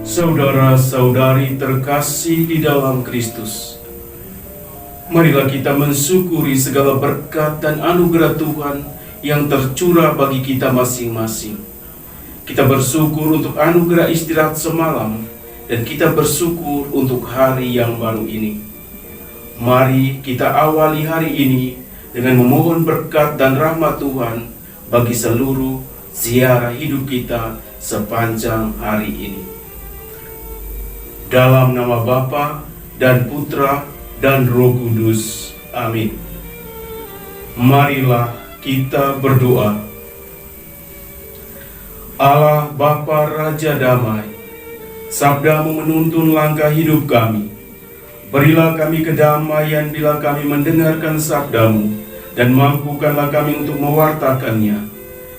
Saudara-saudari terkasih di dalam Kristus, marilah kita mensyukuri segala berkat dan anugerah Tuhan yang tercurah bagi kita masing-masing. Kita bersyukur untuk anugerah istirahat semalam, dan kita bersyukur untuk hari yang baru ini. Mari kita awali hari ini dengan memohon berkat dan rahmat Tuhan bagi seluruh ziarah hidup kita sepanjang hari ini. Dalam nama Bapa dan Putra dan Roh Kudus. Amin. Marilah kita berdoa. Allah Bapa Raja Damai, sabdamu menuntun langkah hidup kami. Berilah kami kedamaian bila kami mendengarkan sabdamu, dan mampukanlah kami untuk mewartakannya.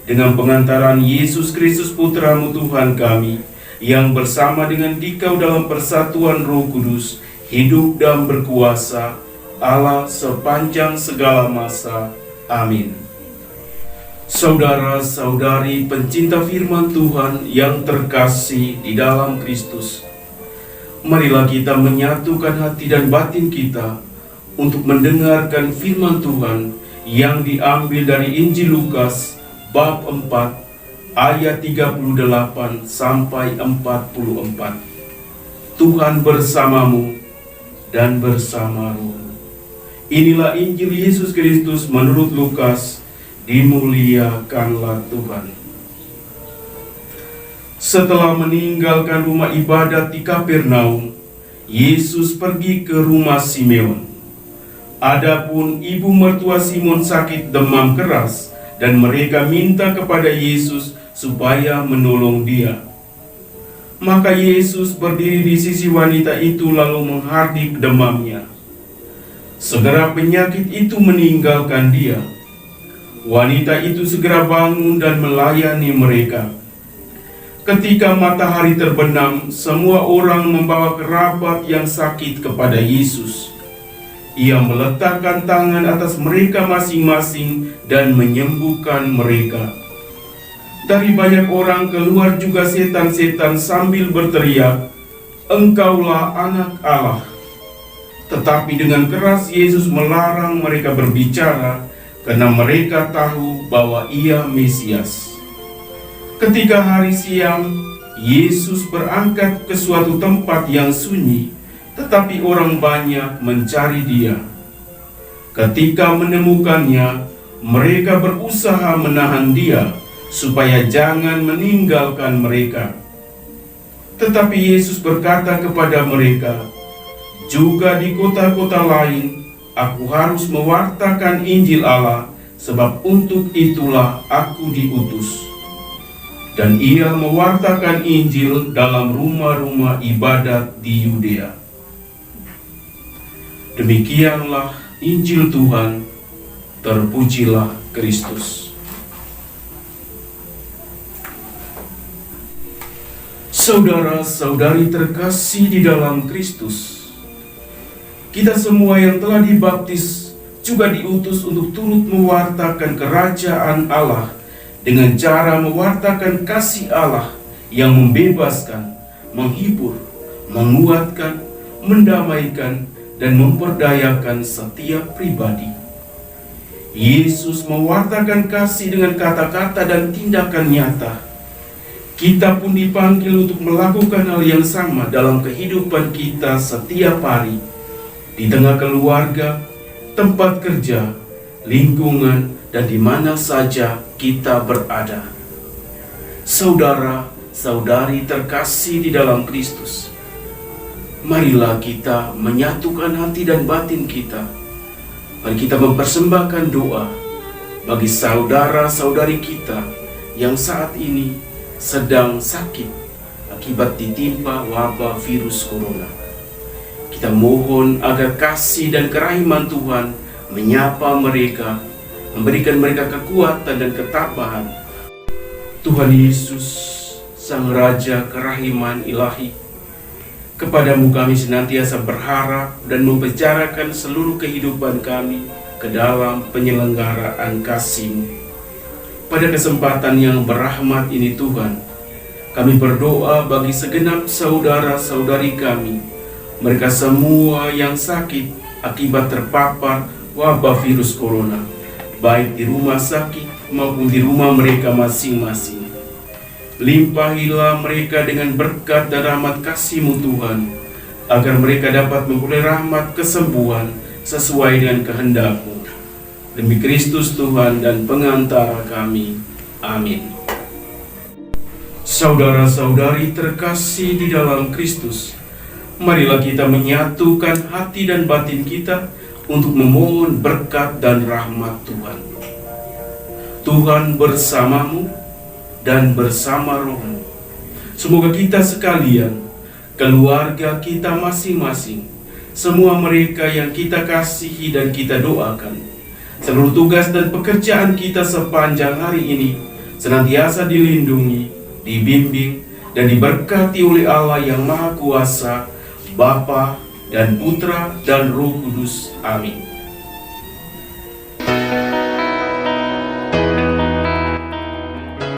Dengan pengantaran Yesus Kristus Putramu Tuhan kami, yang bersama dengan Dikau dalam persatuan Roh Kudus, hidup dan berkuasa, Allah sepanjang segala masa. Amin. Saudara-saudari pencinta firman Tuhan yang terkasih di dalam Kristus, marilah kita menyatukan hati dan batin kita untuk mendengarkan firman Tuhan yang diambil dari Injil Lukas bab 4 ayat 38 sampai 44. Tuhan bersamamu dan bersama rohmu. Inilah Injil Yesus Kristus menurut Lukas. Dimuliakanlah Tuhan. Setelah meninggalkan rumah ibadat di Kapernaum, Yesus pergi ke rumah Simeon. Adapun ibu mertua Simon sakit demam keras, dan mereka minta kepada Yesus supaya menolong dia. Maka Yesus berdiri di sisi wanita itu lalu menghardik demamnya. Segera penyakit itu meninggalkan dia. Wanita itu segera bangun dan melayani mereka. Ketika matahari terbenam, semua orang membawa kerabat yang sakit kepada Yesus. Ia meletakkan tangan atas mereka masing-masing dan menyembuhkan mereka. Dari banyak orang keluar juga setan-setan sambil berteriak, "Engkaulah Anak Allah." Tetapi dengan keras Yesus melarang mereka berbicara, karena mereka tahu bahwa Ia Mesias. Ketika hari siang, Yesus berangkat ke suatu tempat yang sunyi, tetapi orang banyak mencari Dia. Ketika menemukannya, mereka berusaha menahan Dia supaya jangan meninggalkan mereka. Tetapi Yesus berkata kepada mereka, "Juga di kota-kota lain Aku harus mewartakan Injil Allah, sebab untuk itulah Aku diutus." Dan Ia mewartakan Injil dalam rumah-rumah ibadat di Yudea. Demikianlah Injil Tuhan. Terpujilah Kristus. Saudara-saudari terkasih di dalam Kristus, kita semua yang telah dibaptis juga diutus untuk turut mewartakan kerajaan Allah dengan cara mewartakan kasih Allah yang membebaskan, menghibur, menguatkan, mendamaikan, dan memperdayakan setiap pribadi. Yesus mewartakan kasih dengan kata-kata dan tindakan nyata. Kita pun dipanggil untuk melakukan hal yang sama dalam kehidupan kita setiap hari, di tengah keluarga, tempat kerja, lingkungan, dan di mana saja kita berada. Saudara-saudari terkasih di dalam Kristus, marilah kita menyatukan hati dan batin kita. Mari kita mempersembahkan doa bagi saudara-saudari kita yang saat ini sedang sakit akibat ditimpa wabah virus corona. Kita mohon agar kasih dan kerahiman Tuhan menyapa mereka, memberikan mereka kekuatan dan ketabahan. Tuhan Yesus, Sang Raja kerahiman ilahi, kepadamu kami senantiasa berharap dan membicarakan seluruh kehidupan kami ke dalam penyelenggaraan kasih-Mu. Pada kesempatan yang berahmat ini Tuhan, Kami berdoa bagi segenap saudara-saudari kami, mereka semua yang sakit akibat terpapar wabah virus corona, baik di rumah sakit maupun di rumah mereka masing-masing. Limpahilah mereka dengan berkat dan rahmat kasih-Mu Tuhan, agar mereka dapat memperoleh rahmat kesembuhan sesuai dengan kehendak-Mu. Demi Kristus Tuhan dan pengantara kami. Amin. Saudara-saudari terkasih di dalam Kristus, marilah kita menyatukan hati dan batin kita untuk memohon berkat dan rahmat Tuhan. Tuhan bersamamu dan bersama rohmu. Semoga kita sekalian, keluarga kita masing-masing, semua mereka yang kita kasihi dan kita doakan, seluruh tugas dan pekerjaan kita sepanjang hari ini senantiasa dilindungi, dibimbing, dan diberkati oleh Allah yang Maha Kuasa, Bapa dan Putra dan Roh Kudus. Amin.